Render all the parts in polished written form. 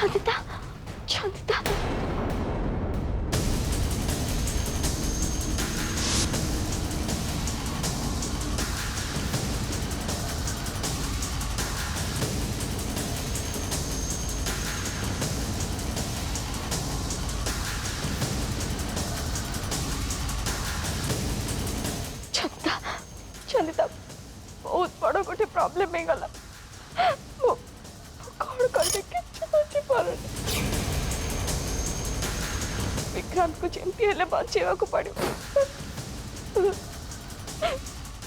ଛନ୍ଦିତା ଛନ୍ଦିତା ଛନ୍ଦିତା ଛନ୍ଦିତା ବହୁତ ବଡ଼ ଗୋଟେ ପ୍ରୋବ୍ଲେମ ହେଇଗଲା। ମୁଁ କଣ କରିବି କିଛି ବୁଝିପାରୁନି। विक्रांत को जेमती हेले बचेवाक पड़ो।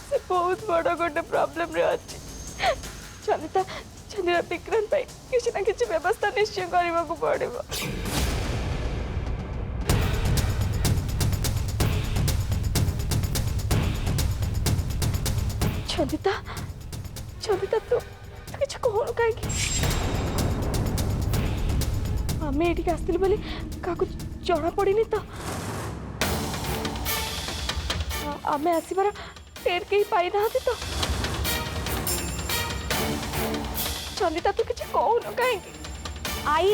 से बहुत बड़ गोटे प्रॉब्लम रे अछि। चंदिता चंदिता विक्रांत भाई किसी ना किसी व्यवस्था निश्चय करने को पड़ो। चंदिता चंदिता तू किसी कौन कहीं आम ये आसती बोली क्या जना पड़नी तो आम आसबार टेर कहीं पाई ना तो चंदिता तू किसी कौन कहीं आई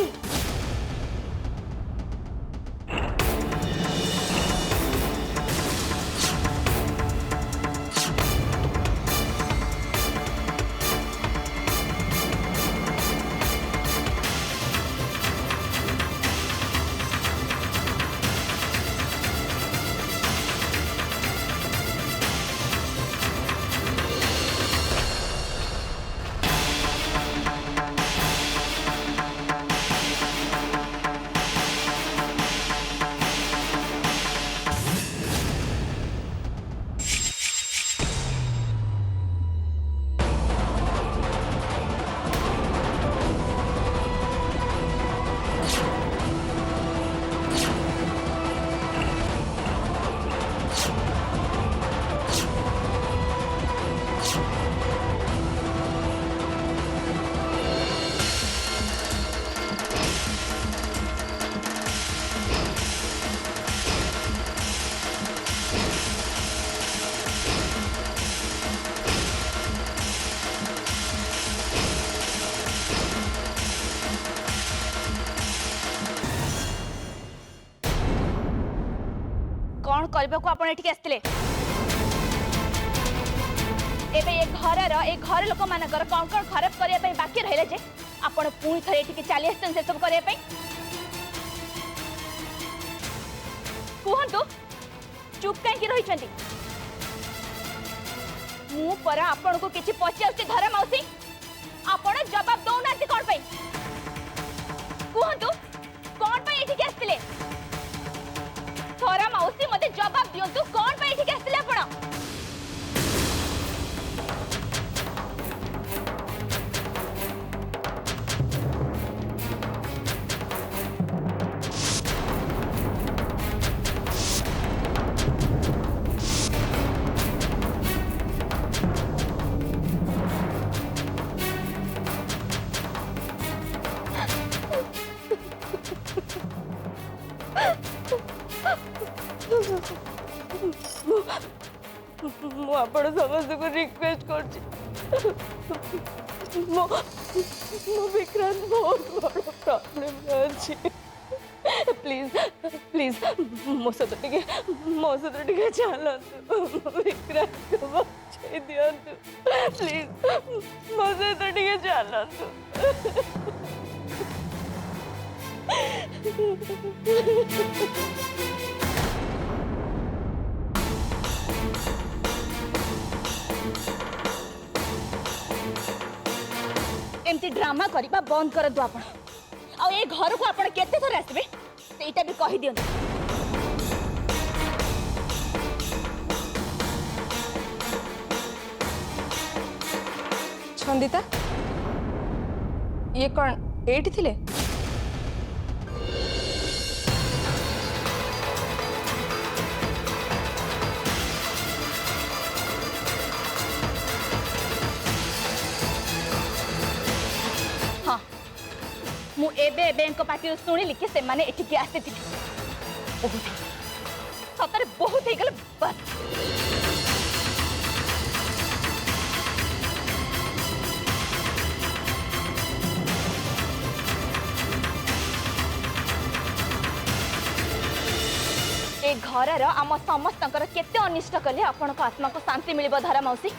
कौन करने को आप आसते एबे ए घर लोक मानकर कौन कौन खराब करने बाकी रहिले जे आपण पुणी थे ये चली आस से सब करने कहतु चुप कहीं रही मु पर आपण को किसी पचार धरा मौसी आपण जवाब दौना कौन कहतु कौन ये आसते थोड़ा मौसी मते जवाब दियंतु कौन पे ठीक आसले आपण आपण समस्त को रिक्वेस्ट कर विक्रांत बहुत बड़ प्रॉब्लम अच्छी प्लीज प्लीज मो सहित टे चलतु विक्रांत को बचे दिंतु प्लीज मो सहित टे चलतु एमती ड्रामा करबा बंद कर दो आपण आ ए घर को आपण केते थर आसबे सेटा भी कहि दियन छंदिता ये कौन एठी थिले मु एबे बैंक पार्टी शुणिली कि से माने एठी आसी बहुत सतरे बहुत ही गल बस ए घर आम समस्त केते अनिष्ट कले आपण को आत्मा को शांति मिल धरा मौसी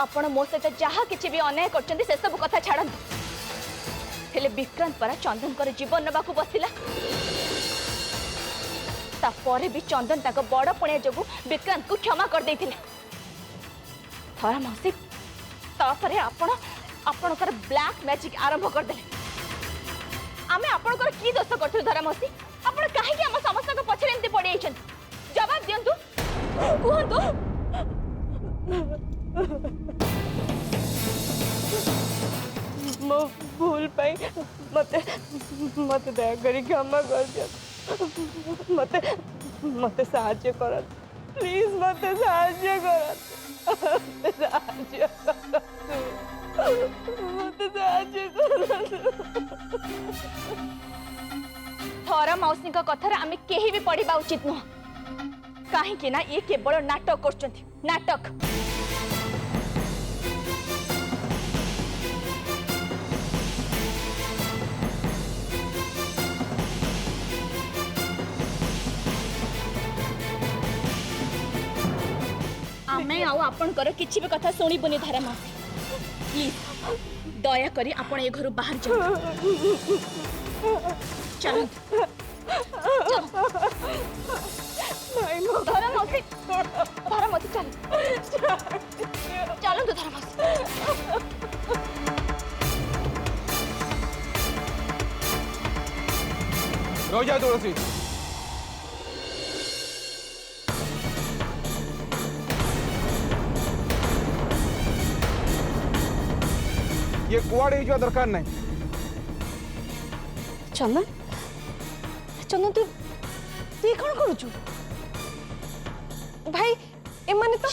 आपण मो सहित जहाँ किसी भी अन्याय कर से सब कथा छाड़ हेले विक्रांत परा चंदन कर जीवन नवा बसला तापर भी चंदन तक बड़ पुणिया जो विक्रांत को क्षमा कर देते धरा मौसी तापर आपणकर ब्लैक मैजिक आरंभ करदे आमे आपणकर की दोष करथु धरा मौसी आपण काहे आम समस्त को पछरे एंती पड़ी आइछन जवाब दियंतु कहंतु मो भूल पाई मते मते दया करी क्षमा कर दियो मते मते सहाय्य कर प्लीज मते सहाय्य कर सहाय्य मते सहाय्य कर थरा मौसी कथार आम केही भी पढ़ा उचित नुह कहीं ना ये केवल नाटक कर नाटक आमे आउ आपणकर किछि भी कथा सुनिबुनी धारा मौसी प्लीज दया करी आपण ए घर बाहर जाओ चलो धरा मौसी चल चलो तो धरा मौसी रो जा तुलसी ये कुआड़े जो दरकार नहीं चंदन चंदन तू तू कौन करू भाई ए माने तो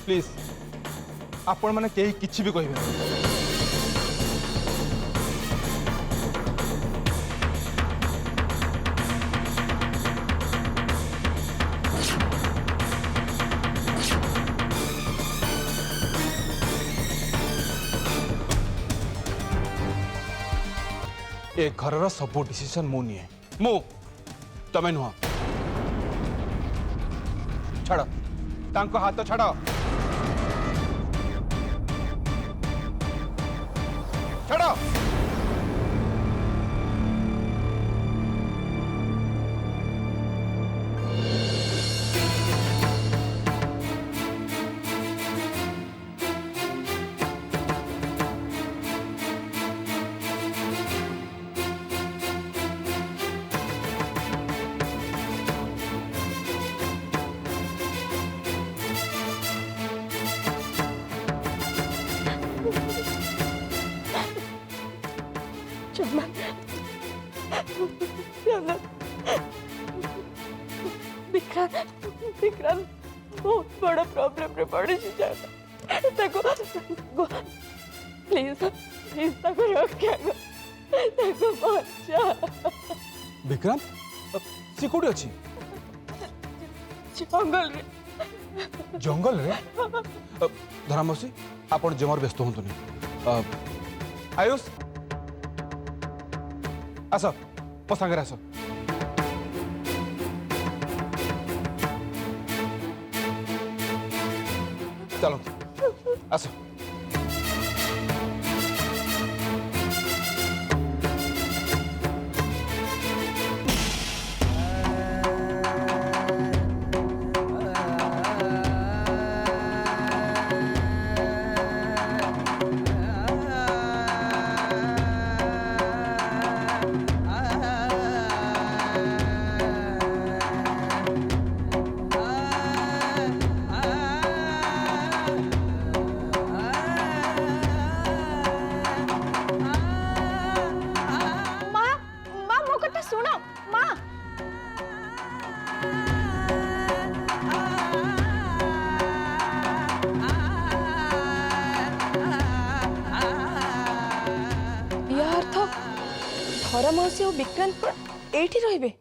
प्लीज आपण माने केही किछि भी कहिबे ए घर सब डिसीजन मु निए मु तमें नुह छाड़ तांको हाथ छाड़ छाड़ विक्रांत बहुत बड़ा प्रॉब्लम रे पड़ी जाता ताको प्लीज प्लीज ताको रक्षा ताको बच्चा विक्रांत सी कोडी अछि जंगल रे धरामसी आपण जमर व्यस्त होंतुनी आयुष आस मो सांगे आस चलो आस धरा मौसी और विक्रांत एठी रहिबे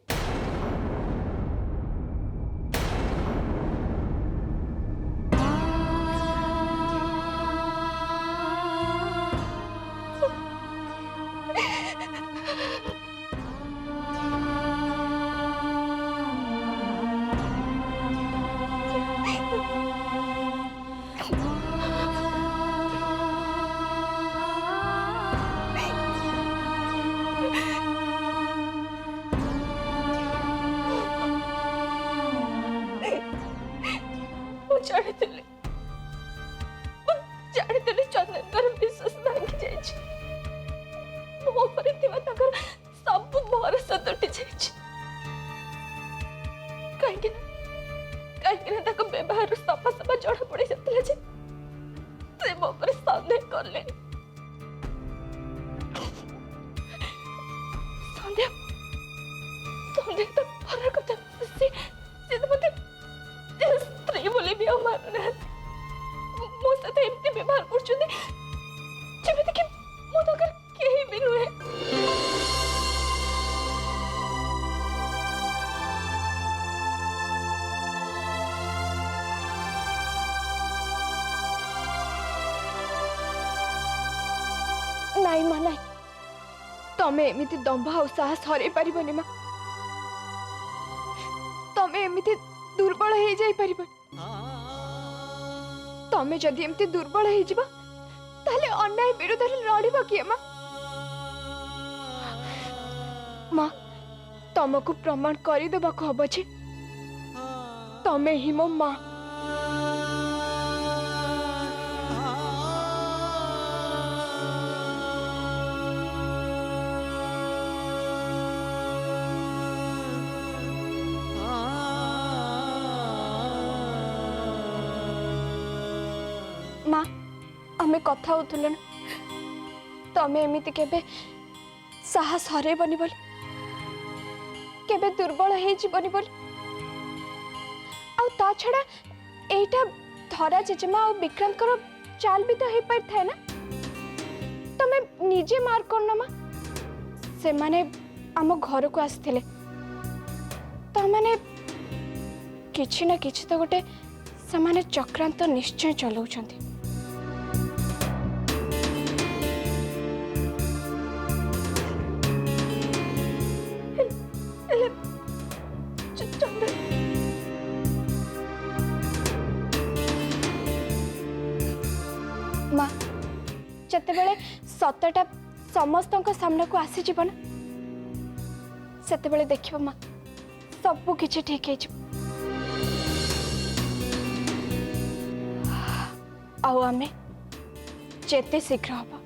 नाई माँ नाई तमें एमती दंभ और साहस हर पारबनी माँ तमें एमती दुर्बल हो जाई पारबनी तमें जदि एमती दुर्बल हो जाबो ताले अन्याय विरुद्ध लड़ब किए माँ माँ तुमको प्रमाण करदेवा हम जे तमें ही मो माँ माँ आमे कथा होतुले ना तमें एमती केबे साहस हरेबनी बोली केबे दुर्बल हो जीवनी बोली आ छड़ा एटा धरा जेजेमा और विक्रांत कर चाल भी तो हो पार थाए ना तमें निजे मार करना माँ से माने आम घर को आसथिले तो माने किछि ना किछि तो गोटे से माने चक्रांत निश्चय चलाउछंती माँ जितेबले सतटा समस्त सामना को आसीज ना से देखिए माँ सबू किछि ठीक है आमे जेते शीघ्र हम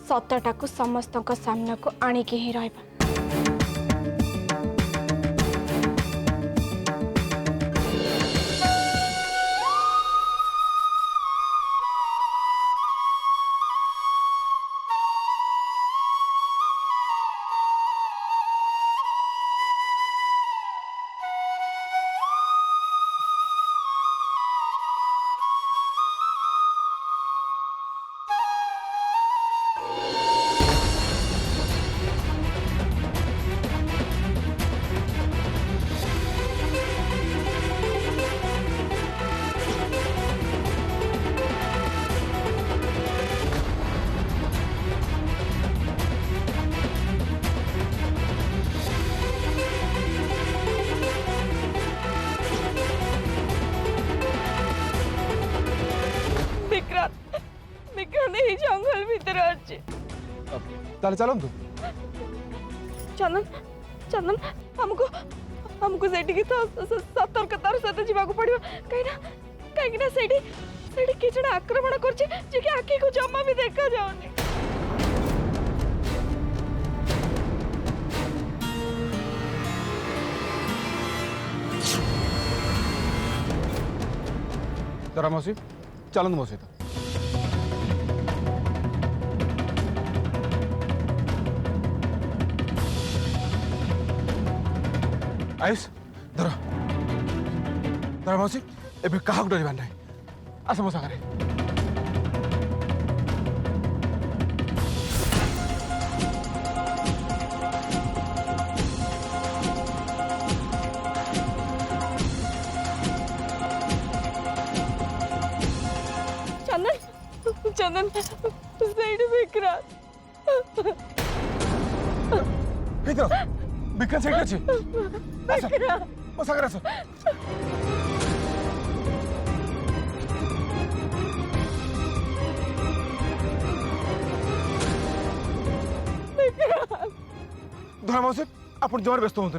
सतटा को समस्त सामना को आणिकी ही रहा जंगल भीतर अच्छे चलो चंदन चंदन हमको हमको सेठी तो सतर्कतार सहित जावाक पड़ो कहीं सेठी किसी आक्रमण कर आखि को जमा भी देखा जाऊनी तारा मौसी चलत मो सहित आयुष धर तारा मौसी एबे कहा डरबार ना आस मो सागर चंदन सैड विक्रांत विक्रांत सैड अच्छे मो सागर आस धरा मौसी आप जमार व्यस्त हूँ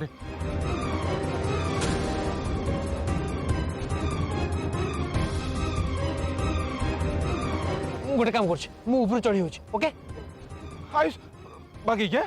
गोटे काम कर चढ़ी हूँ ओके आयुष बाकी क्या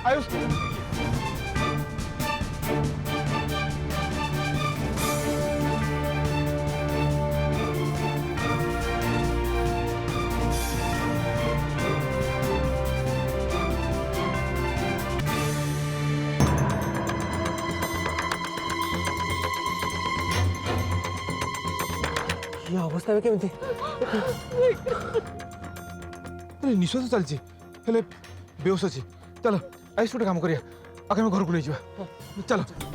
आयुष अवस्था में केमती अरे निश्वास चलती हेले बेहोश अच्छी चलो आयुष गोटे काम करिया आगे हम घर को नहीं जावा चलो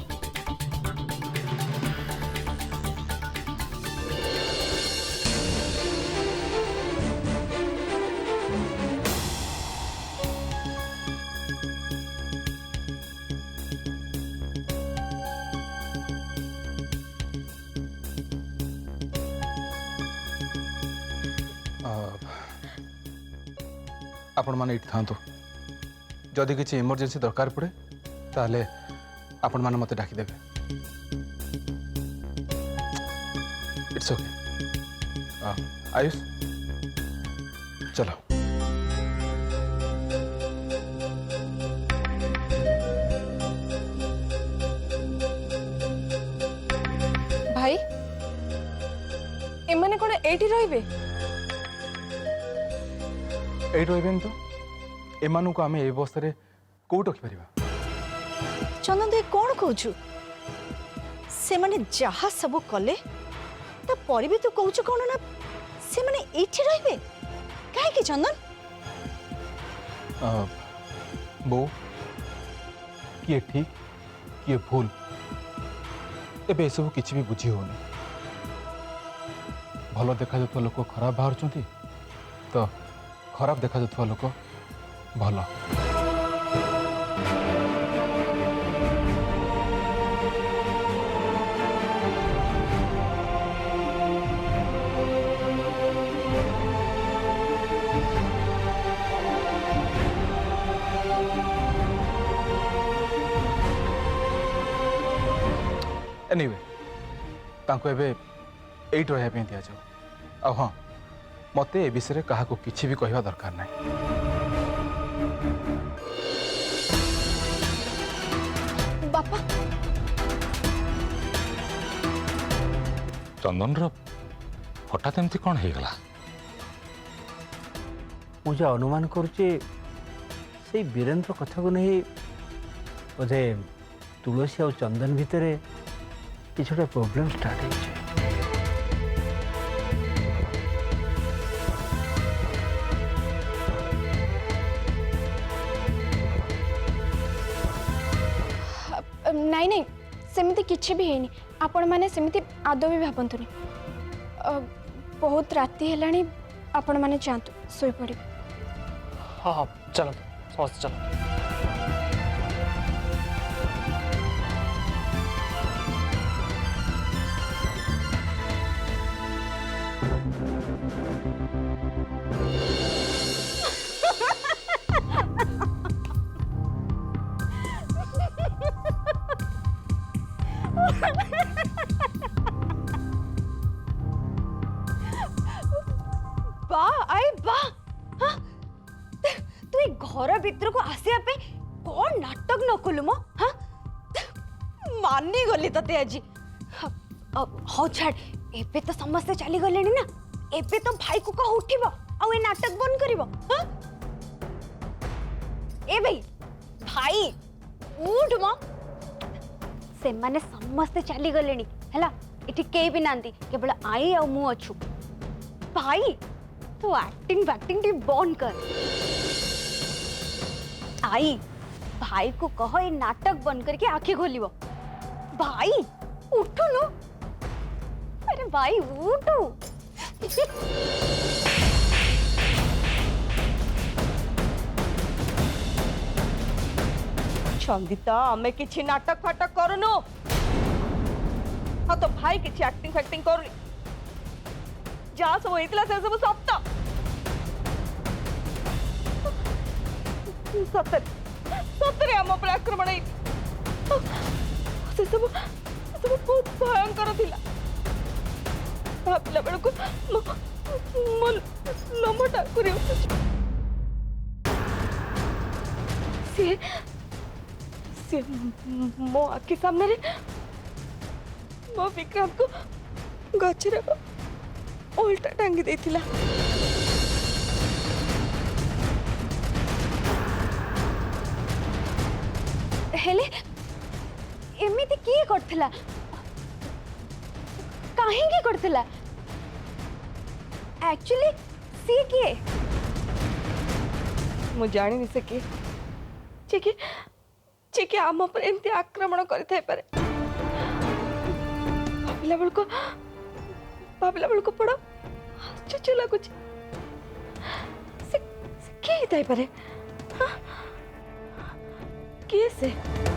आपण मैंने ये था जदि किसी इमरजेंसी दरकार पड़े ताले आपण मैंने मत डाकिदेवे इट्स ओके आयुष चलो भाई एमाने कोन एठी रहिबे एट रही तो एमानू को आम ए अवस्था कौट रखिपर चंदन तु कौन कहू से माने जहा सब कले तापर भी तू कहू कौन ना से माने एठी रहिबे काहे कि चंदन बो किए ठीक किए भूल एबे सब किसी भी बुझी होनी भल देखा जाता लोक खराब बाहर तो खराब देखा जाता लोक भल एनीवे तांको एबे एट रहा दि जाओ हाँ मत ए विषय क्या किसी भी कहवा दरकार नहीं बापा चंदन हठात एमती कौन हो गला मुझे अनुमान करुचे से वीरेन्द्र कथा को नहीं बोधे तुलसी और चंदन भितर किसी गोटे प्रोब्लेम स्टार्ट हो नाई नाई सेमती किछि भी हेनी आपण माने सेमती आदौ भी भाबंतुनी बहुत राति हेलाणी आपण माने जातु सोई पड़े हाँ हाँ चलो समस्त चलो घर भीतर को आसिया पे कौन नाटक न कलु मो हाँ मानी गली तते आज हाँ छाड़ एबे तो समस्ते चली गले ना एबे तो भाई को कह उठिब आ ए नाटक बंद करिब हाँ ए भाई भाई उठ मो से माने समस्ते चली गले हैला इठी के भी नांदी केवल आई आ मु अछु भाई तो एक्टिंग टी बंद कर आई भाई को कहो ये नाटक बंद करके आंखें खोलिब भाई उठो नो अरे भाई उठो चंदिता हमें किसी नाटक फाटक करूनु हाँ तो भाई किसी एक्टिंग करू जहाँ सब होइतिला से सब सत्य सତରେ सତରେ ଆମ ଉପରେ ଆକ୍ରମଣ ହେଇଛି ସେ ସବୁ ବହୁତ ଭୟଙ୍କର ଥିଲା ଭାବିଲା ବେଳକୁ ମୋ ଲୋମ ଟାଙ୍କୁରି ଉଠୁଛି ସେ ମୋ ଆଖି ସାମ୍ନାରେ ମୋ ବିକ୍ରମକୁ ଗଛରେ ଓଲଟା ଟାଙ୍ଗି ଦେଇଥିଲା हेले एमिति किए करथिला काहे की करथिला एक्चुअली सी किए मु जानी से कि चिके चिके आम पर एमती आक्रमण करि पारे भाविला बेलको पड़ा आश्चर्य लगुच से किए पारे हाँ? किए से